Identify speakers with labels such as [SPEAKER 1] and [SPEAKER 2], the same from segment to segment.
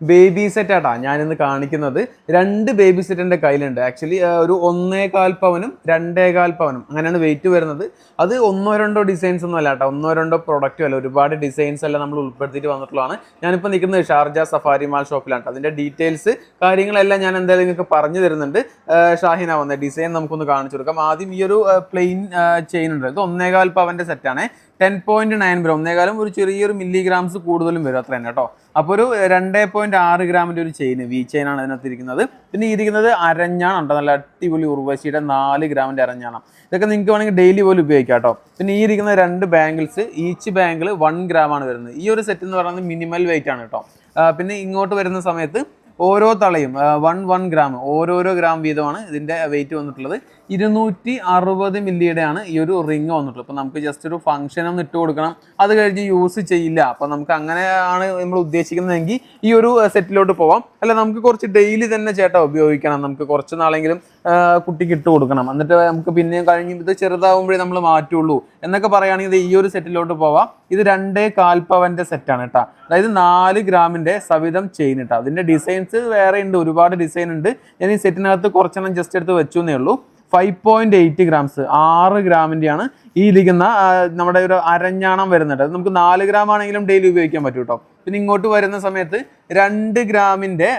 [SPEAKER 1] Baby set ആട്ടാ ഞാനിന്ന് കാണിക്കുന്നത്. 2 ബേബി സെറ്റ് എൻ്റെ കയ്യിലുണ്ട്. ആക്ച്വലി ഒരു 1.25 പവനും 2.25 പവനും അങ്ങനെയാണ് വെയിറ്റ് വരുന്നത്. അത് ഒന്നോ രണ്ടോ ഡിസൈൻസ് ഒന്നും അല്ല കേട്ടോ, ഒന്നോ രണ്ടോ പ്രൊഡക്റ്റും അല്ല, ഒരുപാട് ഡിസൈൻസ് എല്ലാം നമ്മൾ ഉൾപ്പെടുത്തിയിട്ട് വന്നിട്ടുള്ളതാണ്. ഞാനിപ്പോൾ നിൽക്കുന്നത് ഷാർജ സഫാരി മാൾ ഷോപ്പിലാണ്. അതിൻ്റെ ഡീറ്റെയിൽസ് കാര്യങ്ങളെല്ലാം ഞാൻ എന്തായാലും നിങ്ങൾക്ക് പറഞ്ഞു തരുന്നുണ്ട്. ഷാഹിന വന്ന ഡിസൈൻ നമുക്കൊന്ന് കാണിച്ചു കൊടുക്കാം. ആദ്യം ഈ ഒരു പ്ലെയിൻ ചെയിൻ ഉണ്ട്, ഇത് 1.25 പവൻ്റെ സെറ്റാണ്. 10.9 ഗ്രാം, 1.25 ഒരു ചെറിയൊരു മില്ലിഗ്രാംസ് കൂടുതലും വരും, അത്ര തന്നെ കേട്ടോ. അപ്പോൾ ഒരു 2.6 ഗ്രാമിൻ്റെ ഒരു ചെയിൻ, വി ചെയിൻ ആണ് അതിനകത്ത് ഇരിക്കുന്നത്. പിന്നെ ഇരിക്കുന്നത് അരഞ്ഞാണ് കേട്ടോ, നല്ല അടിപൊളി ഉർവശിയുടെ 4 ഗ്രാമിൻ്റെ അരഞ്ഞാണം. ഇതൊക്കെ നിങ്ങൾക്ക് വേണമെങ്കിൽ ഡെയിലി പോലും ഉപയോഗിക്കാം കേട്ടോ. പിന്നെ ഈ ഇരിക്കുന്ന 2 ബാംഗിൾസ്, ഈച്ച് ബാംഗിൾ 1 ഗ്രാം ആണ് വരുന്നത്. ഈ ഒരു സെറ്റ് എന്ന് പറയുന്നത് മിനിമൽ വെയിറ്റ് ആണ് കേട്ടോ. പിന്നെ ഇങ്ങോട്ട് വരുന്ന സമയത്ത് ഓരോ തളയും 1 ഗ്രാം, ഓരോരോ ഗ്രാം വീതമാണ് ഇതിൻ്റെ വെയിറ്റ് വന്നിട്ടുള്ളത്. 260 മില്ലിയുടെ ആണ് ഈ ഒരു റിങ് വന്നിട്ടുള്ളത്. അപ്പോൾ നമുക്ക് ജസ്റ്റ് ഒരു ഫംഗ്ഷൻ ഒന്ന് ഇട്ട് കൊടുക്കണം, അത് കഴിഞ്ഞ് യൂസ് ചെയ്യില്ല. അപ്പോൾ നമുക്ക് അങ്ങനെയാണ് നമ്മൾ ഉദ്ദേശിക്കുന്നതെങ്കിൽ ഈ ഒരു സെറ്റിലോട്ട് പോവാം. അല്ല നമുക്ക് കുറച്ച് ഡെയിലി തന്നെ ചേട്ടാ ഉപയോഗിക്കണം, നമുക്ക് കുറച്ച് നാളെങ്കിലും കുട്ടിക്ക് ഇട്ട് കൊടുക്കണം, എന്നിട്ട് നമുക്ക് പിന്നെയും കഴിഞ്ഞ് ഇത് ചെറുതാവുമ്പോഴേ നമ്മൾ മാറ്റുള്ളൂ എന്നൊക്കെ പറയുകയാണെങ്കിൽ ഈ ഒരു സെറ്റിലോട്ട് പോവാം. ഇത് 2.25 പവൻ്റെ സെറ്റാണ് കേട്ടോ. അതായത് 4 ഗ്രാമിൻ്റെ സവിധം ചെയിൻ കേട്ടോ. അതിൻ്റെ ഡിസൈൻസ് വേറെ ഉണ്ട്, ഒരുപാട് ഡിസൈൻ ഉണ്ട്. ഞാൻ ഈ സെറ്റിനകത്ത് കുറച്ചെണ്ണം ജസ്റ്റ് എടുത്ത് വെച്ചു എന്നേ ഉള്ളൂ. 5.8 ഗ്രാംസ്, 6 ഗ്രാമിൻ്റെയാണ് ഈ ഇരിക്കുന്ന നമ്മുടെ ഒരു അരഞ്ഞാണം വരുന്നുണ്ട്. അത് നമുക്ക് 4 ഗ്രാം ആണെങ്കിലും ഡെയിലി ഉപയോഗിക്കാൻ പറ്റും കേട്ടോ. പിന്നെ ഇങ്ങോട്ട് വരുന്ന സമയത്ത് 2 ഗ്രാമിൻ്റെ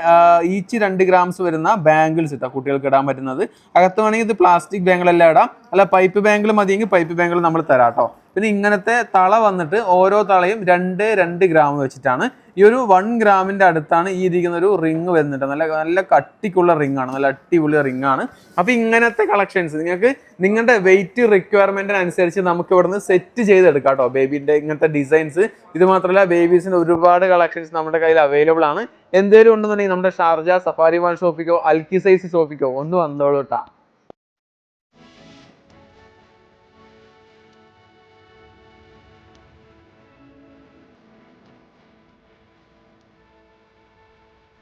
[SPEAKER 1] ഈച്ച് 2 ഗ്രാംസ് വരുന്ന ബാംഗിൾസ് ഇട്ടാ കുട്ടികൾക്ക് ഇടാൻ പറ്റുന്നത്. അകത്ത് വേണമെങ്കിൽ ഇത് പ്ലാസ്റ്റിക് ബാംഗിളെല്ലാം ഇടാം, അല്ല പൈപ്പ് ബാംഗിൾ മതിയെങ്കിൽ പൈപ്പ് ബാംഗിൾ നമ്മൾ തരാം കേട്ടോ. പിന്നെ ഇങ്ങനത്തെ തള വന്നിട്ട് ഓരോ തളയും 2 ഗ്രാം വെച്ചിട്ടാണ്. ഈ ഒരു 1 ഗ്രാമിൻ്റെ അടുത്താണ് ഈ ഇരിക്കുന്ന ഒരു റിങ് വരുന്നുണ്ട്. നല്ല നല്ല കട്ടിക്കുള്ള റിങ് ആണ്, നല്ല അടിപൊളി റിങ് ആണ്. അപ്പോൾ ഇങ്ങനത്തെ കളക്ഷൻസ് നിങ്ങൾക്ക് നിങ്ങളുടെ വെയിറ്റ് റിക്വയർമെൻറ്റിനനുസരിച്ച് നമുക്ക് ഇവിടുന്ന് സെറ്റ് ചെയ്തെടുക്കാം കേട്ടോ. ബേബീൻ്റെ ഇങ്ങനത്തെ ഡിസൈൻസ്, ഇത് മാത്രമല്ല ബേബീസിൻ്റെ ഒരുപാട് കളക്ഷൻസ് നമ്മുടെ കയ്യിൽ അവൈലബിൾ ആണ്. എന്തെങ്കിലും ഉണ്ടെന്നുണ്ടെങ്കിൽ നമ്മുടെ ഷാർജ സഫാരി മാൾ ഷോപ്പിക്കോ അൽക്കി സൈസ് ഷോപ്പിക്കോ ഒന്ന് വന്നോളൂ കേട്ടോ.